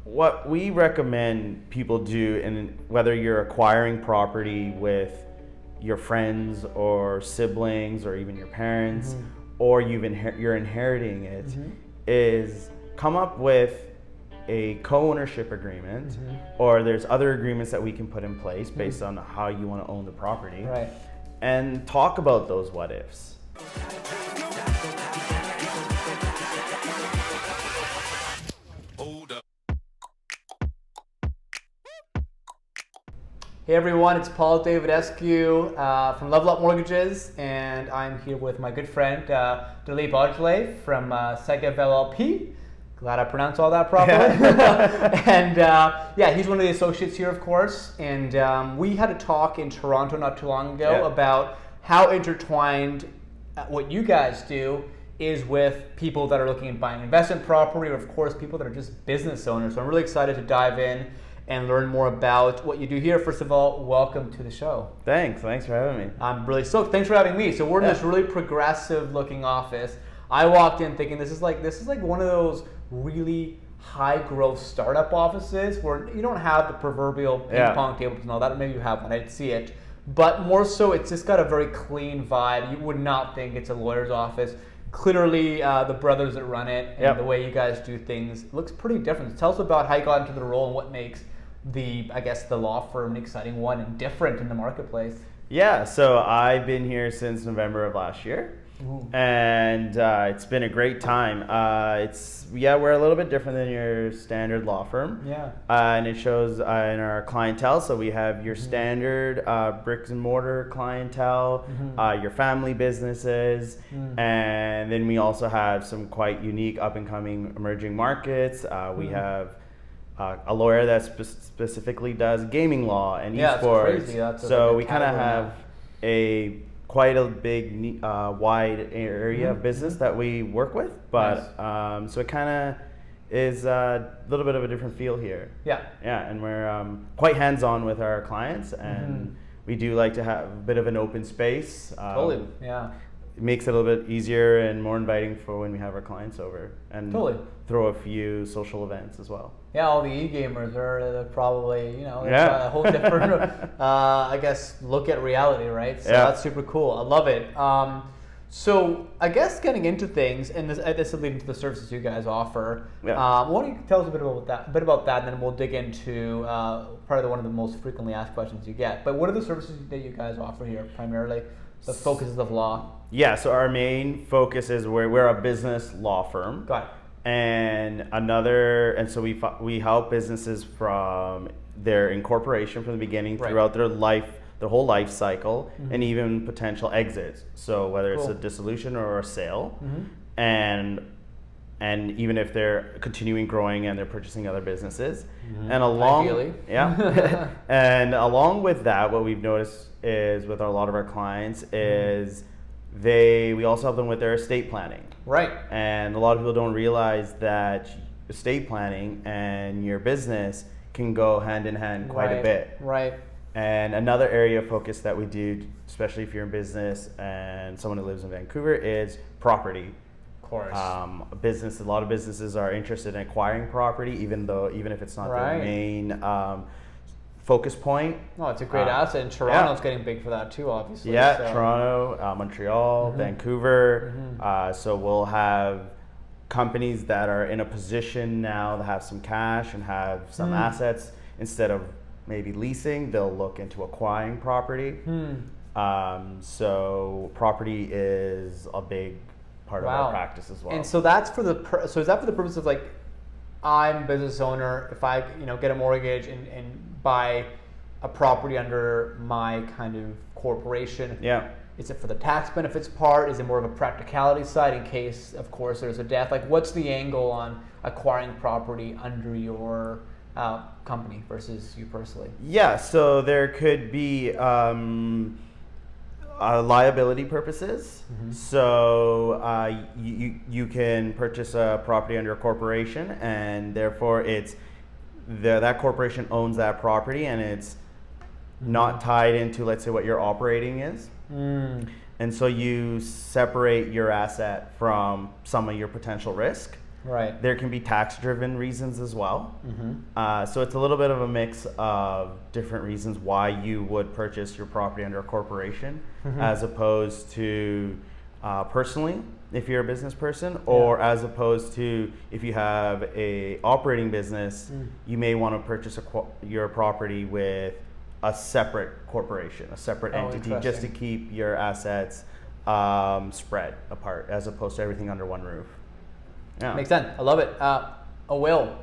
what we recommend people do, and whether you're acquiring property with your friends or siblings or even your parents, or you're inheriting it, is come up with a co-ownership agreement, or there's other agreements that we can put in place based on how you want to own the property, Right. and talk about those what ifs. Hey everyone, it's Paul David Eskew from Level Up Mortgages, and I'm here with my good friend Daleep Aujlay from Segev LLP. Glad I pronounced all that properly. And yeah, he's one of the associates here, of course. And we had a talk in Toronto not too long ago about how intertwined what you guys do is with people that are looking at buying investment property, or of course people that are just business owners. So I'm really excited to dive in and learn more about what you do here. First of all, welcome to the show. Thanks for having me. I'm really stoked. Thanks for having me. So we're in this really progressive looking office. I walked in thinking this is like one of those really high growth startup offices where you don't have the proverbial ping pong tables and all that. Maybe you have one, I didn't see it. But more so, it's just got a very clean vibe. You would not think it's a lawyer's office. Clearly, the brothers that run it and the way you guys do things looks pretty different. Tell us about how you got into the role and what makes the law firm an exciting one and different in the marketplace. Yeah, so I've been here since November of last year. And it's been a great time. We're a little bit different than your standard law firm. And it shows in our clientele. So we have your standard bricks and mortar clientele, your family businesses, and then we also have some quite unique up and coming emerging markets. We have a lawyer that specifically does gaming law and esports. So we kind of have quite a big, wide area of business that we work with, but so it kind of is a little bit of a different feel here. And we're quite hands-on with our clients, and we do like to have a bit of an open space. It makes it a little bit easier and more inviting for when we have our clients over, and throw a few social events as well. Yeah, all the e-gamers are probably, a whole different, I guess, look at reality, right? So that's super cool. I love it. So I guess getting into things, and this will lead into the services you guys offer. Why don't you tell us a bit about that, and then we'll dig into probably one of the most frequently asked questions you get. But what are the services that you guys offer here primarily? The focuses of law. Yeah, so our main focus is we're a business law firm. Got it. And so we help businesses from their incorporation from the beginning throughout their whole life cycle, and even potential exits. So whether it's a dissolution or a sale, and even if they're continuing growing and they're purchasing other businesses, and along and along with that, what we've noticed is with a lot of our clients is we also help them with their estate planning. Right. And a lot of people don't realize that estate planning and your business can go hand in hand quite a bit. Right. And another area of focus that we do, especially if you're in business and someone who lives in Vancouver, is property. Of course. A lot of businesses are interested in acquiring property, even if it's not their main focus point. Oh, it's a great asset, and Toronto's getting big for that too, obviously. Toronto, Montreal, Vancouver. So we'll have companies that are in a position now that have some cash and have some assets. Instead of maybe leasing, they'll look into acquiring property. So property is a big part of our practice as well. And so that's is that for the purpose of I'm a business owner, if I get a mortgage and buy a property under my kind of corporation, is it for the tax benefits part? Is it more of a practicality side in case, of course, there's a death? What's the angle on acquiring property under your company versus you personally? So there could be liability purposes. So you can purchase a property under a corporation, and therefore that corporation owns that property, and it's not tied into, let's say, what your operating is. And so you separate your asset from some of your potential risk. Right. There can be tax-driven reasons as well. So it's a little bit of a mix of different reasons why you would purchase your property under a corporation as opposed to personally, if you're a business person, or as opposed to if you have a operating business, you may want to purchase your property with a separate corporation, a separate entity, just to keep your assets spread apart as opposed to everything under one roof. Yeah. Makes sense. I love it. A will.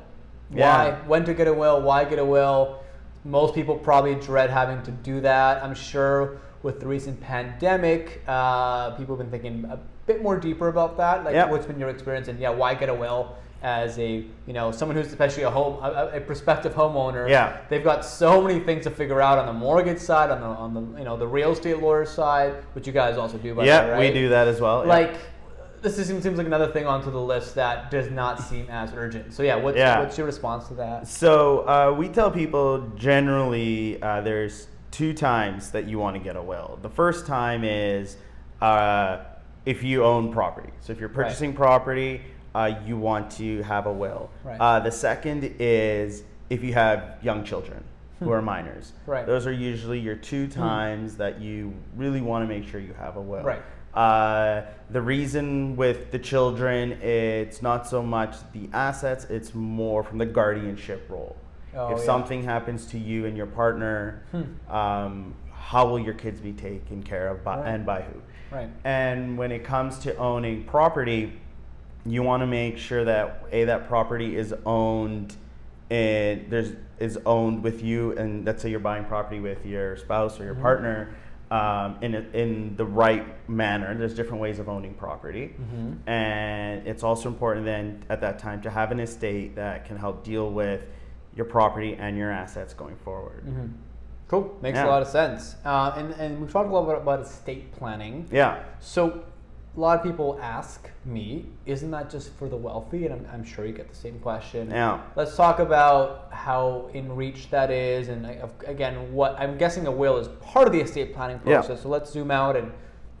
Why? When to get a will? Why get a will? Most people probably dread having to do that. I'm sure with the recent pandemic, people have been thinking a bit more deeper about that. Like, what's been your experience? And why get a will as a someone who's especially a prospective homeowner? Yeah. They've got so many things to figure out on the mortgage side, on the the real estate lawyer side, which you guys also do. By the way, right? We do that as well. Like. This seems like another thing onto the list that does not seem as urgent. So what's your response to that? So we tell people generally there's 2 times that you want to get a will. The first time is if you own property. So if you're purchasing property, you want to have a will. Right. The second is if you have young children who are minors. Right. Those are usually your 2 times that you really want to make sure you have a will. Right. The reason with the children, it's not so much the assets, it's more from the guardianship role. If something happens to you and your partner, how will your kids be taken care of and by who? Right. And when it comes to owning property, you want to make sure that that property is owned is owned with you, and let's say you're buying property with your spouse or your partner. In the right manner. There's different ways of owning property, and it's also important then at that time to have an estate that can help deal with your property and your assets going forward. Cool, makes a lot of sense. And we've talked a little bit about estate planning. Yeah. So a lot of people ask me, isn't that just for the wealthy? And I'm sure you get the same question. Yeah. Let's talk about how in reach that is, and again, what I'm guessing a will is part of the estate planning process. Yeah. So let's zoom out and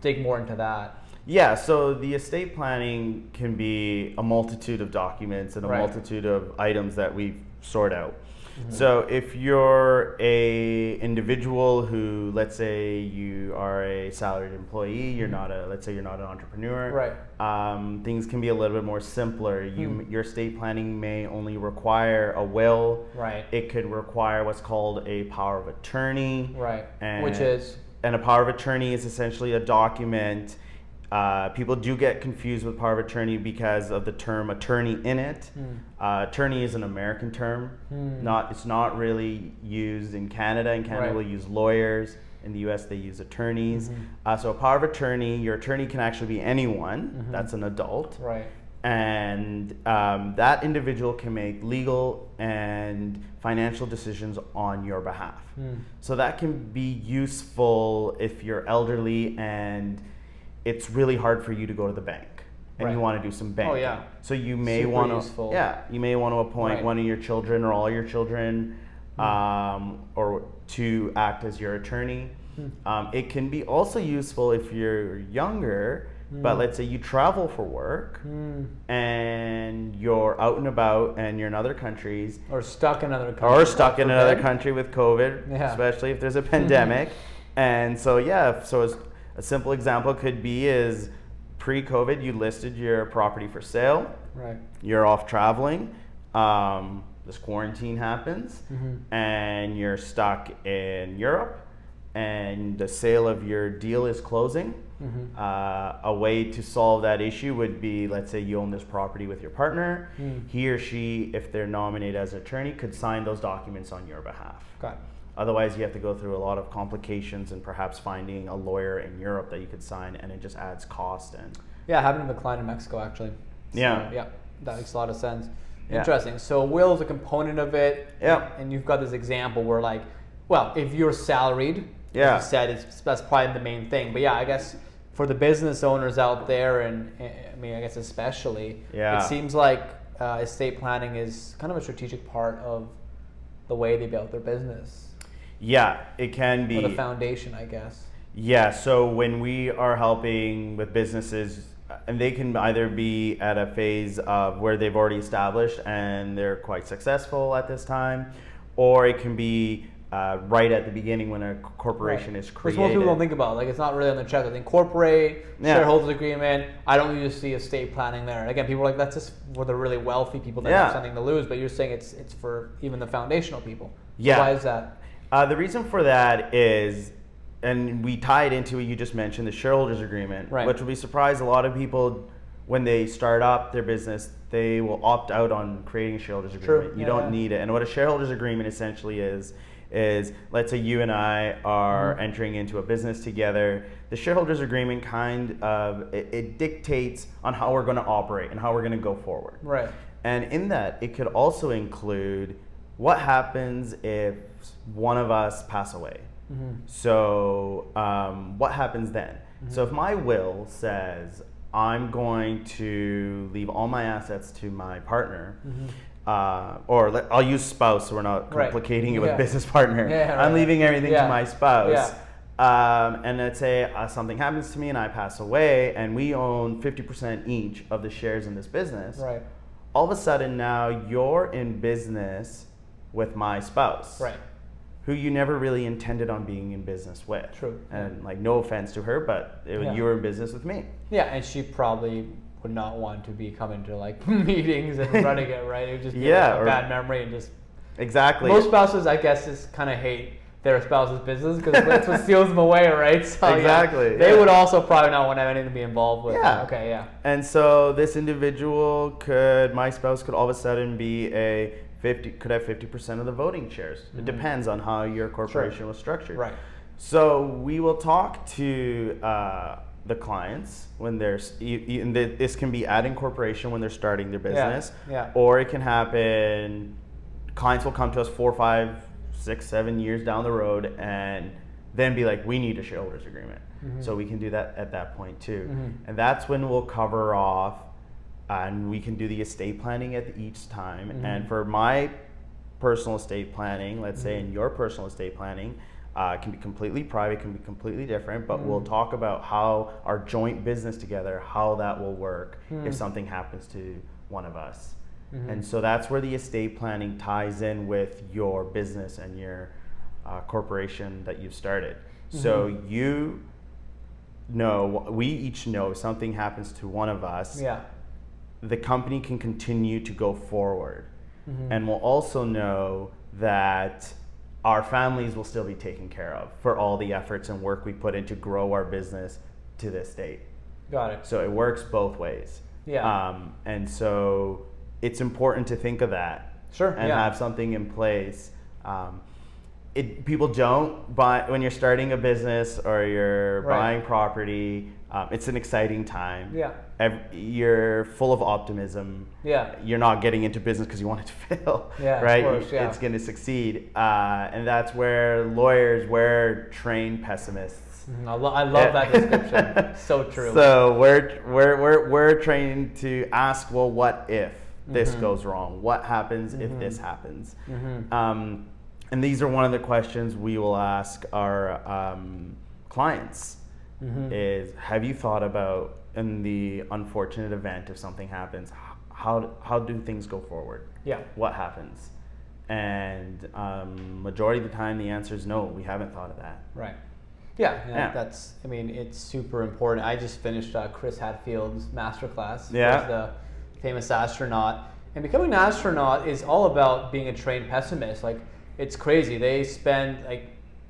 dig more into that. Yeah, so the estate planning can be a multitude of documents and a multitude of items that we sort out. So if you're a individual who, let's say you are a salaried employee, let's say you're not an entrepreneur, things can be a little bit more simpler. Your estate planning may only require a will. Right. It could require what's called a power of attorney. Right. And a power of attorney is essentially a document. People do get confused with power of attorney because of the term attorney in it. Attorney is an American term. It's not really used in Canada. In Canada, we'll use lawyers. In the US, they use attorneys. So a power of attorney, your attorney can actually be anyone. That's an adult. Right. And that individual can make legal and financial decisions on your behalf. So that can be useful if you're elderly and it's really hard for you to go to the bank and you want to do some banking. So you may want to appoint one of your children or all your children or to act as your attorney. It can be also useful if you're younger, but let's say you travel for work and you're out and about and you're in other countries. Or stuck in another country. With COVID, especially if there's a pandemic. And so, a simple example could be is pre-COVID, you listed your property for sale. Right. You're off traveling. This quarantine happens, and you're stuck in Europe, and the sale of your deal is closing. A way to solve that issue would be, let's say you own this property with your partner. He or she, if they're nominated as an attorney, could sign those documents on your behalf. Got it. Otherwise, you have to go through a lot of complications and perhaps finding a lawyer in Europe that you could sign, and it just adds cost. And I haven't been a client in Mexico actually. So, that makes a lot of sense. Yeah. Interesting. So will is a component of it. Yeah. And you've got this example where if you're salaried, as you said, that's probably the main thing. But I guess for the business owners out there, and I guess especially, it seems like estate planning is kind of a strategic part of the way they build their business. Yeah, it can be. Or the foundation, I guess. Yeah, so when we are helping with businesses, they can either be at a phase of where they've already established and they're quite successful at this time, or it can be right at the beginning when a corporation is created. Which most people don't think about. Like, it's not really on the checklist. Incorporate, shareholders agreement. I don't usually see estate planning there. Again, people are like, that's just for the really wealthy people that have something to lose. But you're saying it's for even the foundational people. Yeah. So why is that? The reason for that is, and we tie it into what you just mentioned, the shareholders agreement, which will be surprised. A lot of people, when they start up their business, they will opt out on creating a shareholders agreement. You don't need it. And what a shareholders agreement essentially is let's say you and I are entering into a business together. The shareholders agreement it dictates on how we're going to operate and how we're going to go forward. Right. And in that, it could also include what happens if one of us pass away. So what happens then? So if my will says I'm going to leave all my assets to my partner, I'll use spouse so we're not complicating it with business partner. I'm leaving everything to my spouse. And let's say something happens to me and I pass away and we own 50% each of the shares in this business. Right. All of a sudden now you're in business with my spouse. Right. Who you never really intended on being in business with. True. And like, no offense to her, but you were in business with me. Yeah, and she probably would not want to be coming to like meetings and running it, right? It would just be like a bad memory and just... Exactly. Most spouses, I guess, just kind of hate their spouse's business because that's what steals them away, right? So, exactly. They would also probably not want to have anything to be involved with. Yeah. Okay, yeah. And so this individual my spouse could all of a sudden be could have 50% of the voting shares. It depends on how your corporation was structured. Right. So we will talk to the clients when this can be at incorporation when they're starting their business, or it can happen. Clients will come to us 4, 5, 6, 7 years down the road and then be like, we need a shareholders agreement. So we can do that at that point too. And that's when we'll cover off and we can do the estate planning at each time. And for my personal estate planning, let's say in your personal estate planning, it can be completely private, can be completely different, but we'll talk about how our joint business together, how that will work if something happens to one of us. And so that's where the estate planning ties in with your business and your corporation that you've started. So we each know if something happens to one of us, the company can continue to go forward. And we'll also know that our families will still be taken care of for all the efforts and work we put in to grow our business to this date. Got it. So it works both ways. And so it's important to think of that. And have something in place. People don't buy when you're starting a business or you're buying property. It's an exciting time. You're full of optimism. You're not getting into business because you want it to fail. Right? Of course, it's going to succeed. And that's where lawyers, we're trained pessimists. I love that description. So true. So we're trained to ask, well, what if this goes wrong? What happens if this happens? And these are one of the questions we will ask our clients is, have you thought about, in the unfortunate event if something happens, how do things go forward? What happens? And majority of the time the answer is no, we haven't thought of that. That's, I mean, it's super important. I just finished Chris Hadfield's masterclass. Who's the famous astronaut. And becoming an astronaut is all about being a trained pessimist. Like, it's crazy. They spend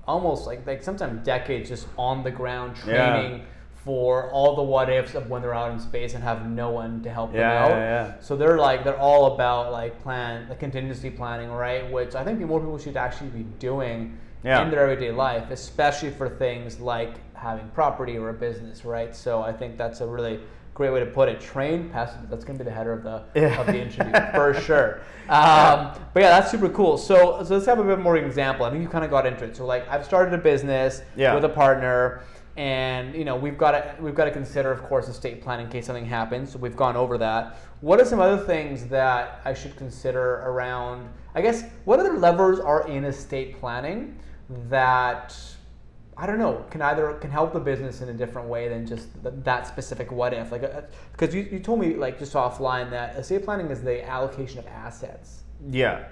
almost sometimes decades just on the ground training for all the what ifs of when they're out in space and have no one to help them out. So they're all about contingency planning, right? Which I think more people should actually be doing in their everyday life, especially for things like having property or a business, right? So I think that's a really great way to put it. Trained pessimist. That's going to be the header of the interview for sure. But that's super cool. So let's have a bit more example. I think you kind of got into it. So I've started a business with a partner, and we've got to consider, of course, estate planning in case something happens. So we've gone over that. What are some other things that I should consider around? I guess what other levers are in estate planning that I don't know, can help the business in a different way than just that specific what if. Like, because you told me like just offline that estate planning is the allocation of assets. Yeah.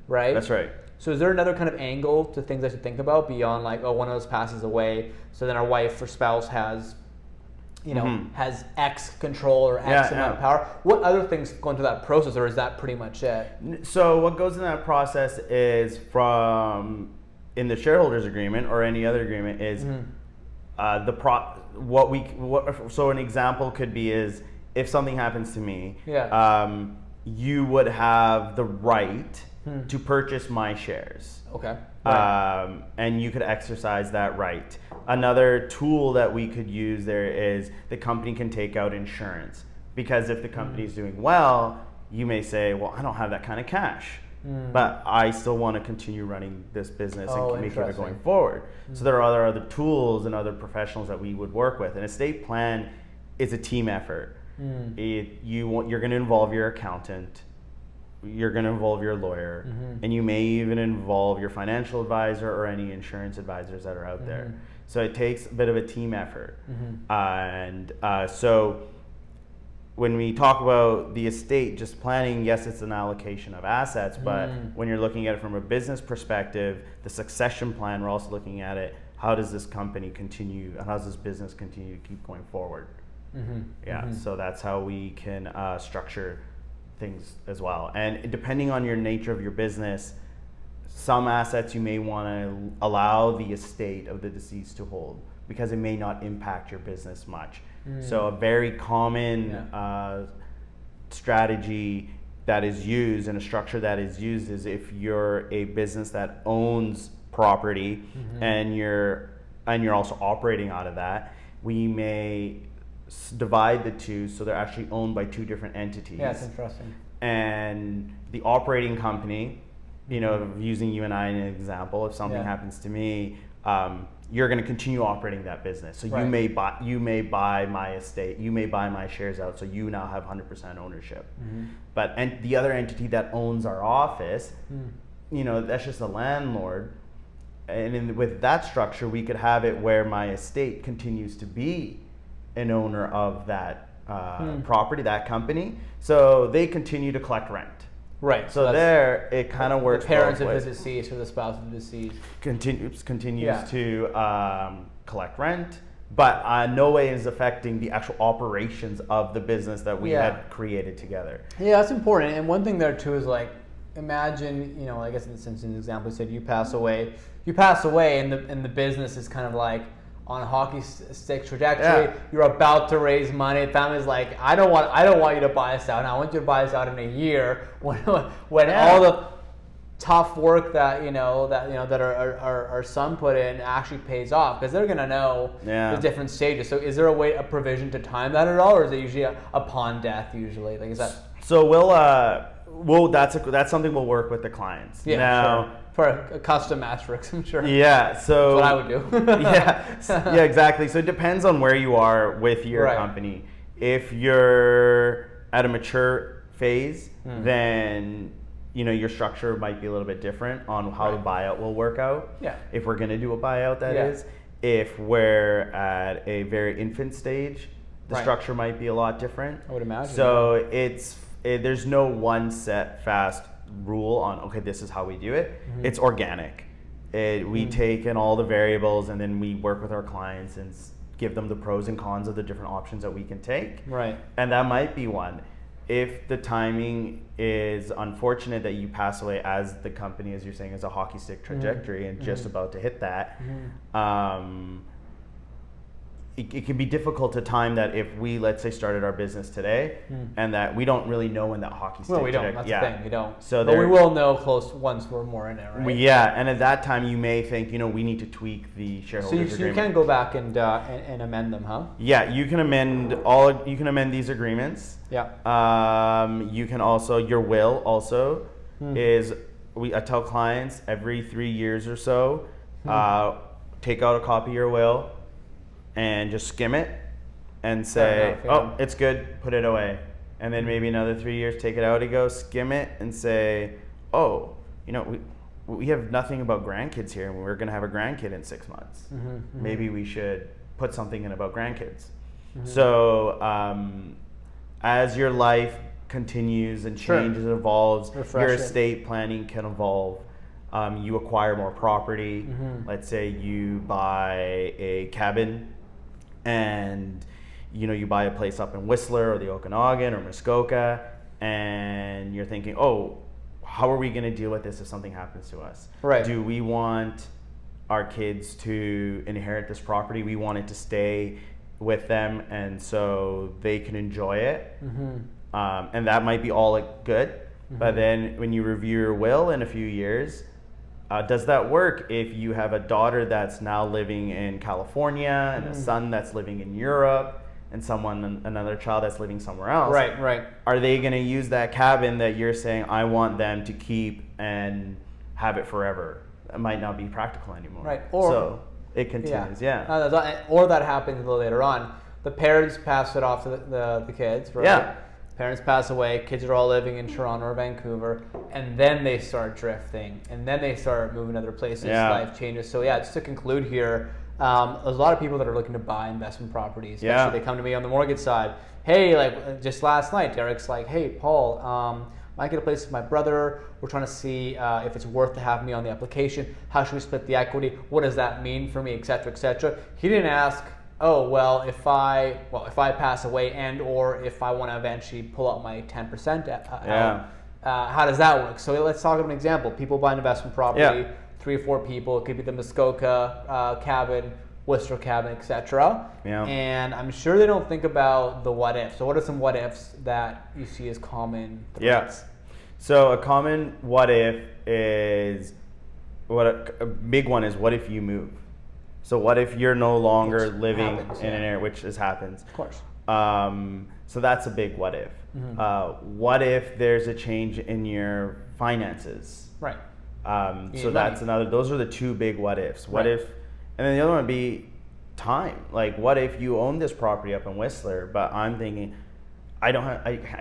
Right? That's right. So is there another kind of angle to things I should think about beyond like, oh, one of us passes away, so then our wife or spouse has, has X control or X amount of power? What other things go into that process, or is that pretty much it? So what goes in that process is in the shareholders agreement or any other agreement is so an example could be is if something happens to me, you would have the right to purchase my shares. Okay. Right. And you could exercise that right. Another tool that we could use there is the company can take out insurance, because if the company is doing well, you may say, well, I don't have that kind of cash, but I still want to continue running this business and make it going forward. So there are other tools and other professionals that we would work with. An estate plan is a team effort. You're going to involve your accountant, you're going to involve your lawyer, and you may even involve your financial advisor or any insurance advisors that are out there. So it takes a bit of a team effort. So when we talk about the estate, just planning, yes, it's an allocation of assets, but when you're looking at it from a business perspective, the succession plan, we're also looking at it, how does this company continue, how does this business continue to keep going forward? So that's how we can structure things as well. And depending on your nature of your business, some assets you may want to allow the estate of the deceased to hold because it may not impact your business much. So a very common strategy that is used and a structure that is used is if you're a business that owns property and you're also operating out of that, we may divide the two so they're actually owned by two different entities. Yeah, it's interesting. And the operating company, using you and I as an example, if something happens to me, you're going to continue operating that business. So you may buy my estate, you may buy my shares out, so you now have 100% ownership. But the other entity that owns our office, that's just a landlord. And with that structure, we could have it where my estate continues to be an owner of that property, that company, so they continue to collect rent. Right. So there, it kind of works. The parents of the deceased or the spouse of the deceased continues to collect rent, but no way is affecting the actual operations of the business that we had created together. Yeah, that's important. And one thing there too is like, imagine, I guess in this instance, example, you said you pass away, and the business is kind of like on a hockey stick trajectory. You're about to raise money. The family's like, I don't want you to buy us out. I want you to buy us out in a year when all the tough work that our son put in actually pays off, because they're gonna know the different stages. So is there a provision to time that at all, or is it usually upon death usually? Like, is that? So that's something we'll work with the clients. Yeah, now, sure. For a custom asterisk, I'm sure. Yeah, so that's what I would do. yeah, exactly. So it depends on where you are with your company. If you're at a mature phase, then your structure might be a little bit different on how the buyout will work out. Yeah. If we're going to do a buyout, that is. If we're at a very infant stage, the structure might be a lot different. I would imagine. So there's no one set fast rule on, okay, this is how we do it. It's organic. We take in all the variables, and then we work with our clients and give them the pros and cons of the different options that we can take. Right. And that might be one. If the timing is unfortunate that you pass away as the company, as you're saying, is a hockey stick trajectory and just about to hit that, it can be difficult to time that if we, let's say, started our business today and that we don't really know when that hockey stick. Well, we don't. That's the thing. We don't. So but we will know close once we're more in it, right? And at that time, you may think, we need to tweak the shareholders agreement. So you can go back and amend them, huh? Yeah, you can amend these agreements. Yeah. You can also, your will also is, I tell clients every 3 years or so, take out a copy of your will and just skim it and say, it's good, put it away. And then maybe another 3 years, take it out and go, skim it and say, we have nothing about grandkids here, and we're going to have a grandkid in 6 months. Maybe we should put something in about grandkids. So as your life continues and changes, evolves, your estate planning can evolve. You acquire more property. Let's say you buy a cabin, and you buy a place up in Whistler or the Okanagan or Muskoka, and you're thinking, oh, how are we going to deal with this if something happens to us? Right. Do we want our kids to inherit this property? We want it to stay with them, and so they can enjoy it. And that might be all good. But then when you review your will in a few years, does that work if you have a daughter that's now living in California and a son that's living in Europe and another child that's living somewhere else? Right. Are they going to use that cabin that you're saying, I want them to keep and have it forever? It might not be practical anymore. Right. So it continues, or that happens a little later on. The parents pass it off to the kids, right? Yeah. Parents pass away, kids are all living in Toronto or Vancouver, and then they start drifting, and then they start moving to other places, life changes. So just to conclude here, there's a lot of people that are looking to buy investment properties. Especially they come to me on the mortgage side. Hey, like just last night, Derek's like, hey, Paul, I get a place with my brother. We're trying to see if it's worth to have me on the application. How should we split the equity? What does that mean for me, et cetera, et cetera. He didn't ask, oh, well, if I pass away and or if I want to eventually pull out my 10% out, how does that work? So let's talk about an example. People buy an investment property, 3 or 4 people. It could be the Muskoka cabin, Worcester cabin, etc. And I'm sure they don't think about the what if. So what are some what ifs that you see as common threats? So a common what if is, a big one is, what if you move? So what if you're no longer living in an area, which happens? Of course. So that's a big what if. What if there's a change in your finances? Right. So that's another. Those are the 2 big what ifs. What if, and then the other one would be time. Like, what if you own this property up in Whistler, but I'm thinking, I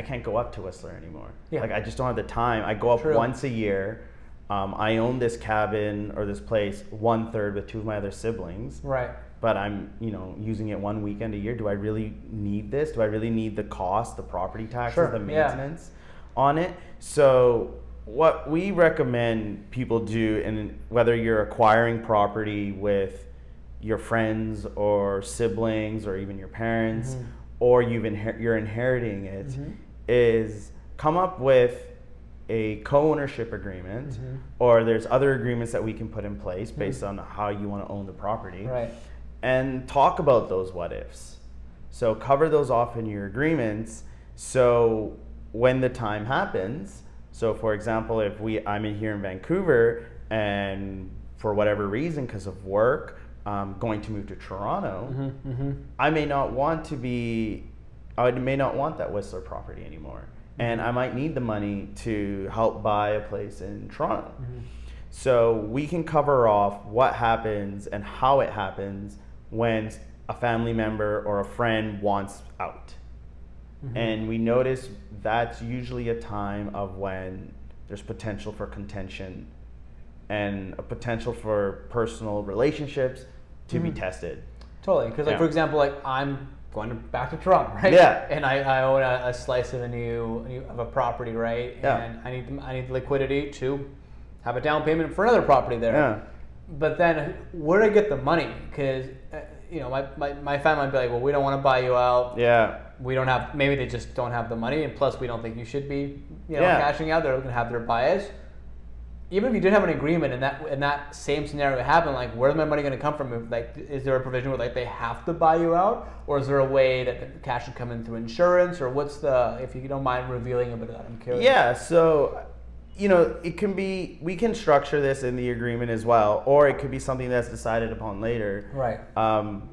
can't go up to Whistler anymore. Like, I just don't have the time. I go up once a year. I own this cabin or this place 1/3 with 2 of my other siblings. Right. But I'm, using it 1 weekend a year. Do I really need this? Do I really need the cost, the property taxes, the maintenance on it? So what we recommend people do, and whether you're acquiring property with your friends or siblings or even your parents, or you're inheriting it, is come up with a co-ownership agreement, or there's other agreements that we can put in place based on how you want to own the property, and talk about those what ifs. So cover those off in your agreements, so when the time happens, so for example, if I'm in here in Vancouver and for whatever reason, because of work, going to move to Toronto, I may not want that Whistler property anymore. And I might need the money to help buy a place in Toronto. So we can cover off what happens and how it happens when a family member or a friend wants out. And we notice that's usually a time of when there's potential for contention and a potential for personal relationships to be tested. Totally, because for example, I'm going back to Toronto, right? And I own a slice of a property, right? And I need the liquidity to have a down payment for another property there. But then where do I get the money? Because my family might be like, well, we don't want to buy you out. We don't have. Maybe they just don't have the money, and plus we don't think you should be, cashing out. They're going to have their bias. Even if you did have an agreement and that same scenario happened, like, where's my money going to come from? Like, is there a provision where they have to buy you out, or is there a way that the cash should come in through insurance, or what's if you don't mind revealing a bit of that? I'm curious. So, it can be, we can structure this in the agreement as well, or it could be something that's decided upon later. Right.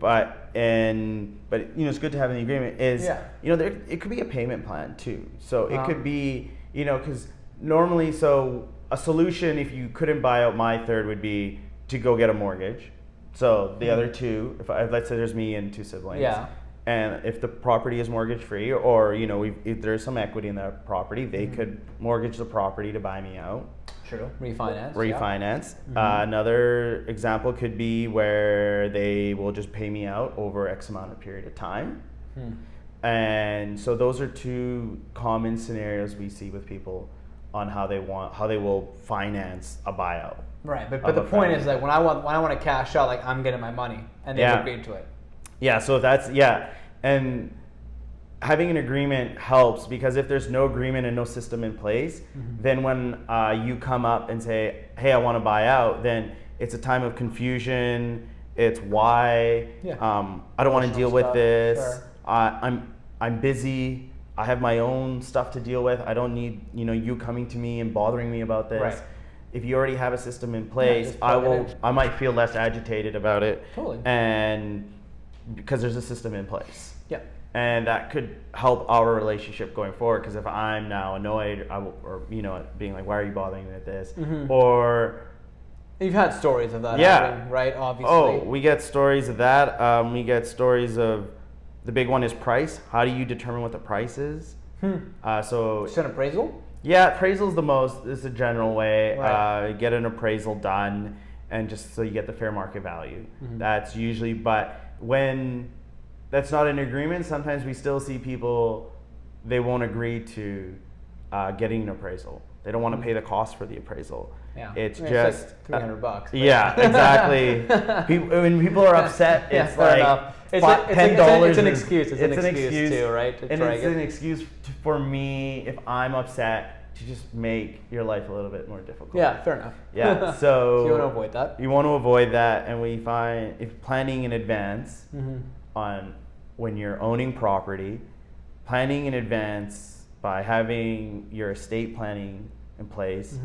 But it's good to have in the agreement it could be a payment plan too. So it could be, because normally, a solution, if you couldn't buy out my third, would be to go get a mortgage. So the other 2, let's say there's me and 2 siblings, And if the property is mortgage free, or if there's some equity in that property, they could mortgage the property to buy me out. True. Refinance. Yeah. Another example could be where they will just pay me out over X amount of period of time. And so those are two common scenarios we see with people on how they will finance a buyout. Right, but the point is, like, when I want to cash out, like, I'm getting my money, and they've agreed to it. Yeah, so and having an agreement helps, because if there's no agreement and no system in place, then when you come up and say, hey, I want to buy out, then it's a time of confusion. It's why I don't want to deal with this. Sure. I'm busy. I have my own stuff to deal with. I don't need you coming to me and bothering me about this. Right. If you already have a system in place, I might feel less agitated about it. Totally. And because there's a system in place. Yeah. And that could help our relationship going forward, because if I'm now annoyed, being like, why are you bothering me with this? Or you've had stories of that happening, right? Obviously. Oh, we get stories of that. We get stories of, the big one is price. How do you determine what the price is? So it's an appraisal? Yeah, appraisal is the general way. Right. Get an appraisal done, and just so you get the fair market value. That's usually, but when that's not an agreement, sometimes we still see people, they won't agree to getting an appraisal. They don't want to pay the cost for the appraisal. Yeah. It's just like $300. Yeah, exactly. When people are upset, it's like $10. It's an excuse. It's an excuse too, right? And it's an excuse for me, if I'm upset, to just make your life a little bit more difficult. Yeah, fair enough. Yeah, so you want to avoid that. You want to avoid that, and we find if planning in advance on when you're owning property, planning in advance by having your estate planning in place,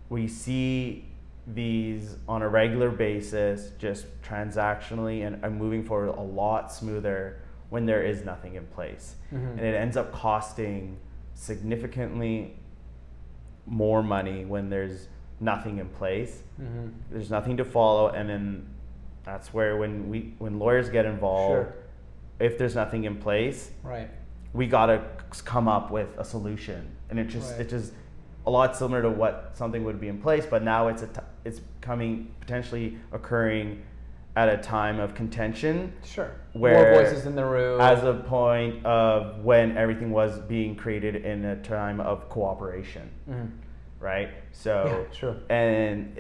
we see these on a regular basis, just transactionally and moving forward a lot smoother when there is nothing in place. And it ends up costing significantly more money when there's nothing in place. There's nothing to follow, and then that's where when lawyers get involved, if there's nothing in place, we gotta come up with a solution. And it's just a lot similar to what something would be in place, but now it's potentially occurring at a time of contention. Sure. Where more voices in the room. As a point of when everything was being created in a time of cooperation. Right? So and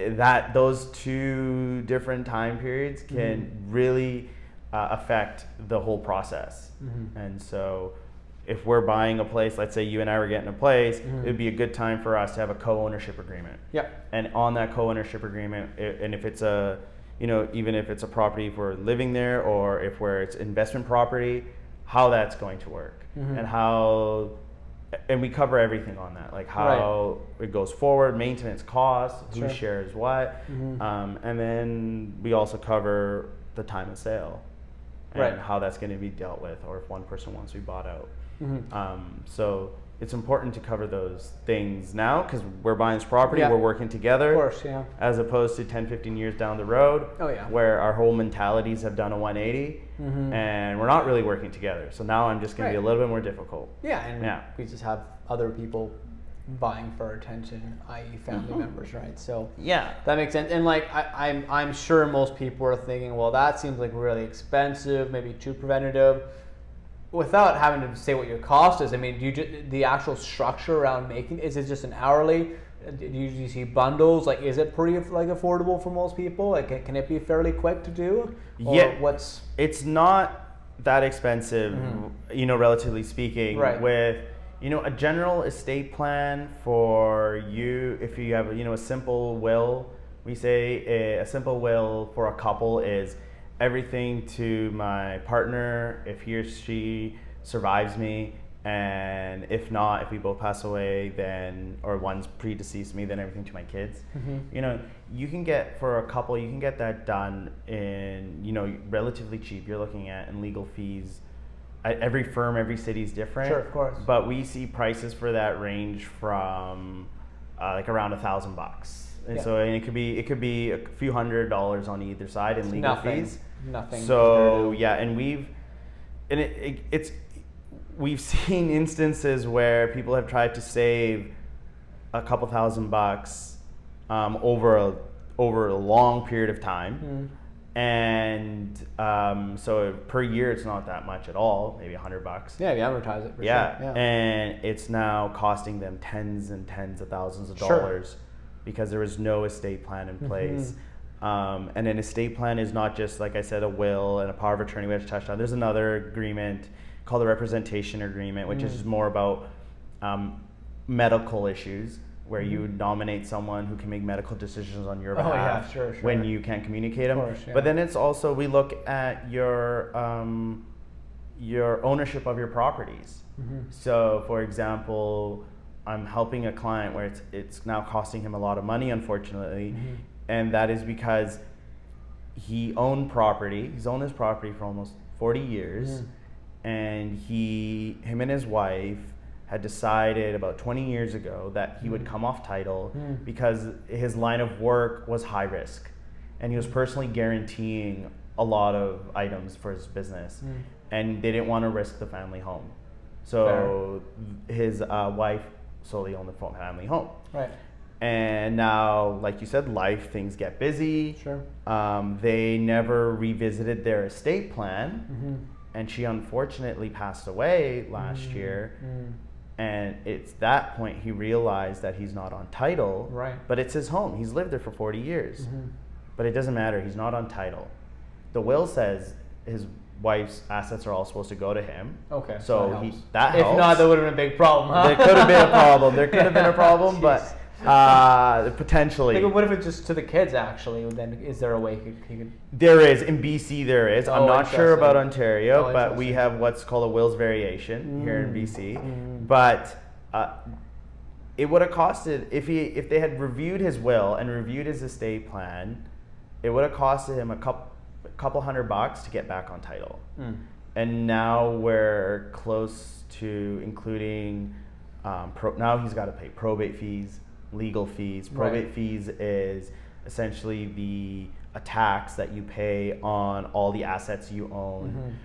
those two different time periods can really affect the whole process. And so if we're buying a place, let's say you and I were getting a place, it would be a good time for us to have a co-ownership agreement. And on that co-ownership agreement, and if it's even if it's a property if we're living there, or if it's investment property, how that's going to work, and we cover everything on that, like how it goes forward, maintenance costs, who shares what, and then we also cover the time of sale and how that's going to be dealt with, or if one person wants to be bought out. So it's important to cover those things now, because we're buying this property, we're working together, of course, as opposed to 10, 15 years down the road, where our whole mentalities have done a 180, and we're not really working together. So now I'm just going to be a little bit more difficult. We just have other people vying for our attention, i.e. family members, right? So that makes sense. And like I'm sure most people are thinking, well, that seems like really expensive, maybe too preventative. Without having to say what your cost is, I mean, the actual structure around making, is it just an hourly? Do you usually see bundles? Like, is it pretty affordable for most people? Like, can it be fairly quick to do? Or it's not that expensive, relatively speaking. With a general estate plan for you, if you have a simple will, we say a simple will for a couple is everything to my partner if he or she survives me, and if not, if we both pass away, then, or one's predeceased me, then everything to my kids. You can get, for a couple, you can get that done in relatively cheap. You're looking at in legal fees. Every firm, every city is different. Sure, of course. But we see prices for that range from like around $1,000. And so it could be a few $100s on either side in legal fees. Nothing. So and and it's we've seen instances where people have tried to save a couple $1,000 over a long period of time. And so per year, it's not that much at all, maybe $100. Yeah, you advertise it. For sure. And it's now costing them tens and tens of thousands of dollars because there was no estate plan in place. And an estate plan is not just, like I said, a will and a power of attorney, which touched on. There's another agreement called the representation agreement, which is more about medical issues, where you nominate someone who can make medical decisions on your behalf when you can't communicate them. Course, But then it's also, we look at your ownership of your properties. So for example, I'm helping a client where it's now costing him a lot of money, unfortunately, and that is because he owned property. He's owned his property for almost 40 years, and him and his wife had decided about 20 years ago that he would come off title because his line of work was high risk, and he was personally guaranteeing a lot of items for his business, and they didn't want to risk the family home. So his wife solely owned the family home. Right. And now, like you said, things get busy. They never revisited their estate plan, and she unfortunately passed away last year. And it's that point he realized that he's not on title, but it's his home. He's lived there for 40 years. But it doesn't matter. He's not on title. The will says his wife's assets are all supposed to go to him. Okay. So that helps. If not, that would have been a big problem, huh? There could have been a problem. But potentially. Like, what if it's just to the kids, actually? Then is there a way he could... There is. In BC, there is. I'm not sure about Ontario, but we have what's called a wills variation here in BC. But it would have costed, if they had reviewed his will and reviewed his estate plan, it would have costed him a couple $100 to get back on title. And now we're close to including, now he's got to pay probate fees, legal fees. Probate fees is essentially a tax that you pay on all the assets you own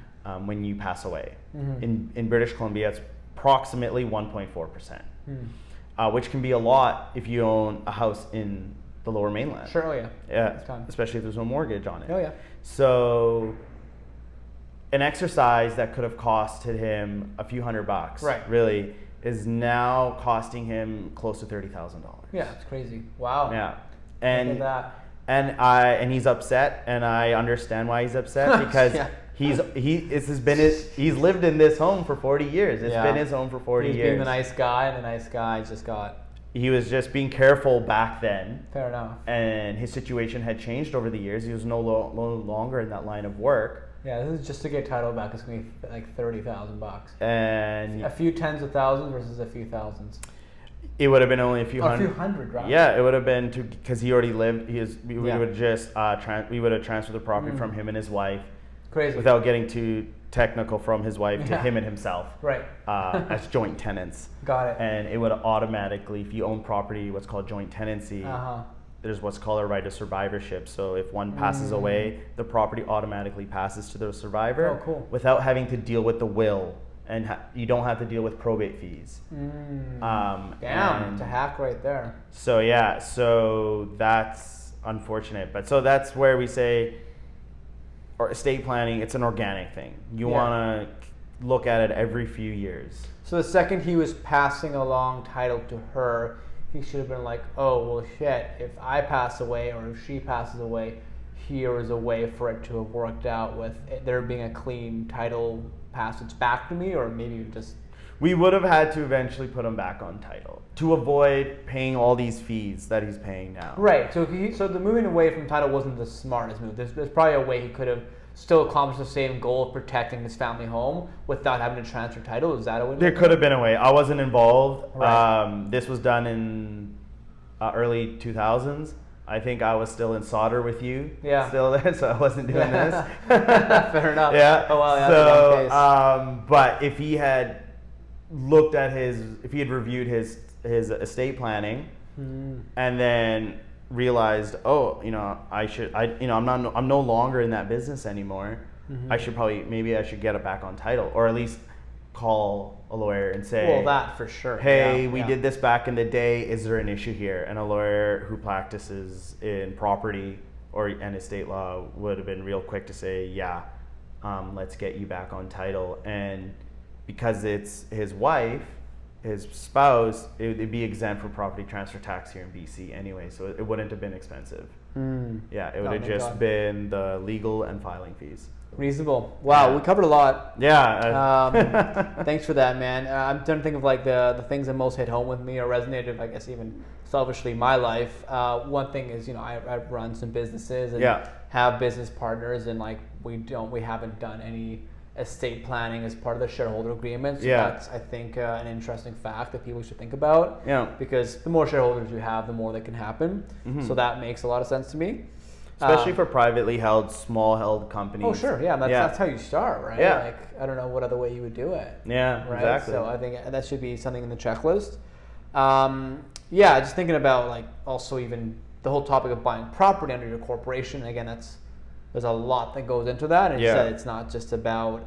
when you pass away. In British Columbia, it's approximately 1.4%, which can be a lot if you own a house in the Lower Mainland. Especially if there's no mortgage on it. So an exercise that could have costed him a few $100, really, is now costing him close to $30,000. Yeah, it's crazy. Wow. Yeah, and that. And he's upset, and I understand why he's upset because he's lived in this home for 40 years. It's been his home for 40 years. He's being the nice guy, and the nice guy just got... He was just being careful back then. Fair enough. And his situation had changed over the years. He was no longer in that line of work. Yeah, this is just to get title back. It's going to be like $30,000. And a few tens of thousands versus a few thousands. It would have been only a few hundred. A few hundred, right? Yeah, it would have been because he already lived. We would just we would have transferred the property from him and his wife. Crazy. Without getting too technical, from his wife to him and himself. Right. As joint tenants. Got it. And it would automatically, if you own property, what's called joint tenancy. There's what's called a right of survivorship. So if one passes away, the property automatically passes to the survivor. Oh, cool. Without having to deal with the will, and you don't have to deal with probate fees. Damn, it's a hack right there. So that's unfortunate. But so that's where we say, or estate planning, it's an organic thing. You want to look at it every few years. So the second he was passing along title to her, he should have been like, oh, well, shit, if I pass away or if she passes away, here is a way for it to have worked out with there being a clean title passage back to me, or maybe just... We would have had to eventually put him back on title to avoid paying all these fees that he's paying now. Right, so the moving away from title wasn't the smartest move. There's probably a way he could have still accomplished the same goal of protecting his family home without having to transfer title. Is that a way? There could have been a way. I wasn't involved. Right. This was done in early 2000s. I think I was still in solder with you. Yeah. Still there, so I wasn't doing this. Fair enough. Yeah. Oh well. Yeah. So, but if he had looked at if he had reviewed his estate planning, and then realized, oh, I'm no longer in that business anymore. maybe I should get it back on title, or at least call a lawyer and say, well, that for sure. Hey, we did this back in the day. Is there an issue here? And a lawyer who practices in property and estate law would have been real quick to say, yeah, let's get you back on title. And because it's his wife, his spouse, it'd be exempt from property transfer tax here in BC anyway, so it wouldn't have been expensive. Yeah, it would have just been the legal and filing fees. Reasonable. Wow, we covered a lot. Yeah. Thanks for that, man. I'm trying to think of like the things that most hit home with me or resonated, I guess, even selfishly in my life. One thing is, I run some businesses and have business partners, and like we haven't done any estate planning as part of the shareholder agreement. So that's, I think, an interesting fact that people should think about. Yeah. Because the more shareholders you have, the more that can happen. So that makes a lot of sense to me. Especially for privately held, small held companies. Oh, sure. Yeah, that's how you start, right? Yeah. Like, I don't know what other way you would do it. Yeah, right? Exactly. So I think that should be something in the checklist. Just thinking about like also even the whole topic of buying property under your corporation. Again, there's a lot that goes into that. And you said it's not just about,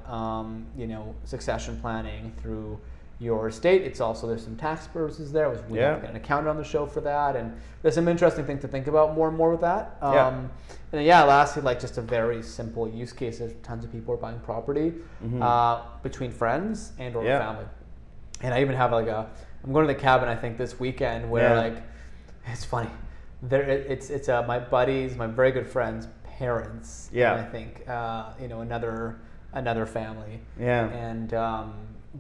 succession planning through your estate. It's also, there's some tax purposes there. We have to get an accountant on the show for that. And there's some interesting things to think about more and more with that. And then, lastly, like just a very simple use case. There's tons of people are buying property between friends and or family. And I even have I'm going to the cabin, I think, this weekend where it's funny. It's my buddies, my very good friends' parents. Yeah. And I think, another family. Yeah. And,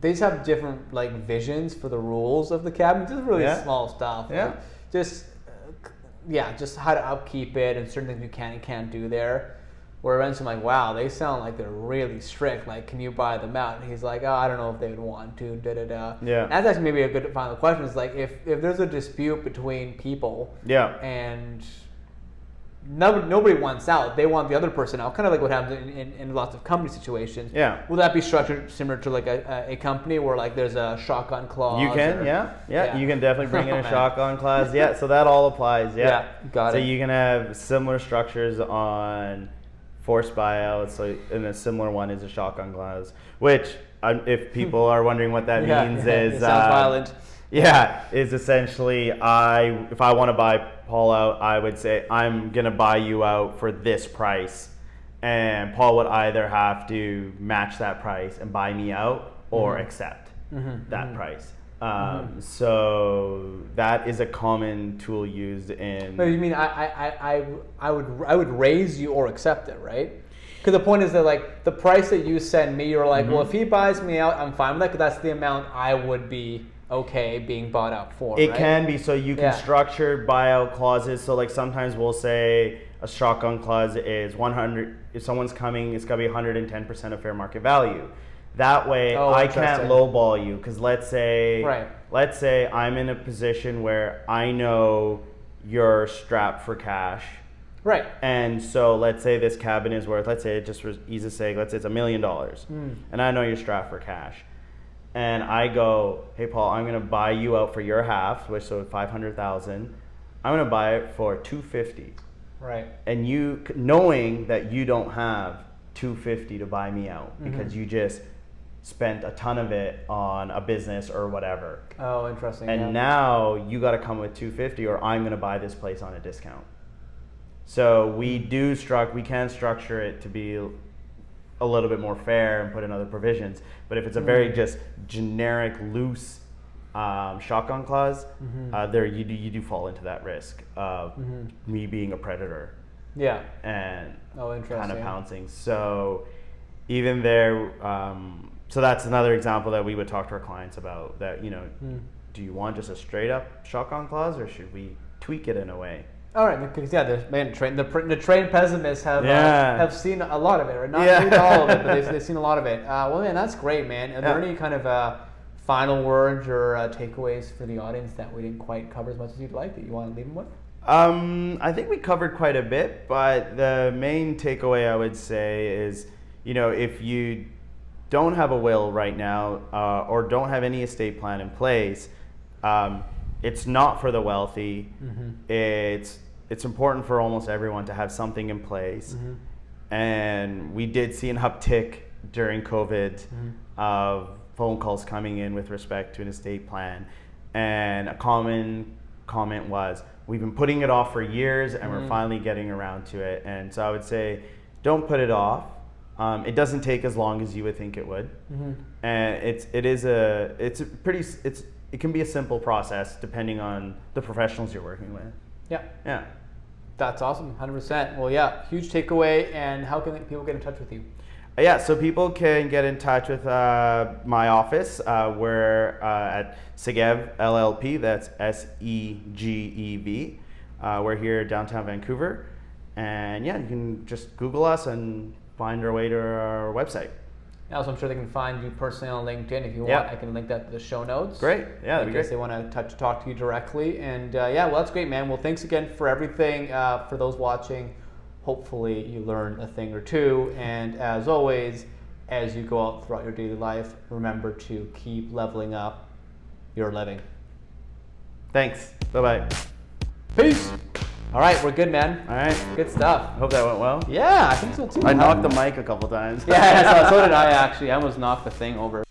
they just have different like visions for the rules of the cabin. Just really small stuff. Yeah. Like, just how to upkeep it and certain things you can and can't do there. Where eventually I'm like, wow, they sound like they're really strict. Like, can you buy them out? And he's like, oh, I don't know if they would want to. Yeah. And that's actually maybe a good final question. Is like if there's a dispute between people. Yeah. And nobody wants out. They want the other person out. Kind of like what happens in lots of company situations. Yeah. Will that be structured similar to like a company where like there's a shotgun clause? You can, yeah. You can definitely bring in a shotgun clause. Yeah. So that all applies. Yeah. Got it. So you can have similar structures on forced buyouts. So and a similar one is a shotgun clause, which if people are wondering what that means is it sounds violent. Yeah, is essentially if I want to buy Paul out, I would say I'm going to buy you out for this price, and Paul would either have to match that price and buy me out or accept that price. So that is a common tool used in... But you mean I would raise you or accept it, right? Because the point is that like the price that you send me, you're like, well, if he buys me out, I'm fine with that because that's the amount I would be okay being bought out for. It can be. So you can structure buyout clauses. So like sometimes we'll say a shotgun clause is 100. If someone's coming, it's got to be 110% of fair market value. That way, I can't lowball you because let's say I'm in a position where I know you're strapped for cash. Right. And so let's say this cabin is worth, let's say it just for easy's sake, let's say it's $1 million. And I know you're strapped for cash. And I go, hey Paul, I'm going to buy you out for your half, which so $500,000. I'm going to buy it for $250. Right. And you, knowing that you don't have $250 to buy me out because you just spent a ton of it on a business or whatever. Oh, interesting. And now you got to come with $250 or I'm going to buy this place on a discount. So we can structure it to be a little bit more fair and put in other provisions. But if it's a very just generic, loose shotgun clause, there you do fall into that risk of me being a predator. Yeah. And kind of pouncing. So even there, so that's another example that we would talk to our clients about. That do you want just a straight up shotgun clause or should we tweak it in a way? All right, because the trained pessimists have seen a lot of it, right? Not all of it, but they've seen a lot of it. Well, man, that's great, man. Are there any kind of final words or takeaways for the audience that we didn't quite cover as much as you'd like that you want to leave them with? I think we covered quite a bit, but the main takeaway I would say is, if you don't have a will right now or don't have any estate plan in place, it's not for the wealthy. It's important for almost everyone to have something in place. and we did see an uptick during COVID of phone calls coming in with respect to an estate plan. And a common comment was, we've been putting it off for years and we're finally getting around to it. And so I would say, don't put it off. It doesn't take as long as you would think it would. And it can be a simple process depending on the professionals you're working with. Yeah. That's awesome, 100%. Well, yeah, huge takeaway. And how can people get in touch with you? Yeah, so people can get in touch with my office. We're at Segev LLP, that's SEGEV. We're here downtown Vancouver. And yeah, you can just Google us and find our way to our website. Also, I'm sure they can find you personally on LinkedIn. If you want, I can link that to the show notes. Great. Yeah, that'd be great. They want to talk to you directly. And yeah, well, that's great, man. Well, thanks again for everything. For those watching, hopefully you learn a thing or two. And as always, as you go out throughout your daily life, remember to keep leveling up your living. Thanks. Bye-bye. Peace. All right, we're good, man. All right. Good stuff. I hope that went well. Yeah, I think so too. I knocked the mic a couple times. Yeah, so did I actually. I almost knocked the thing over.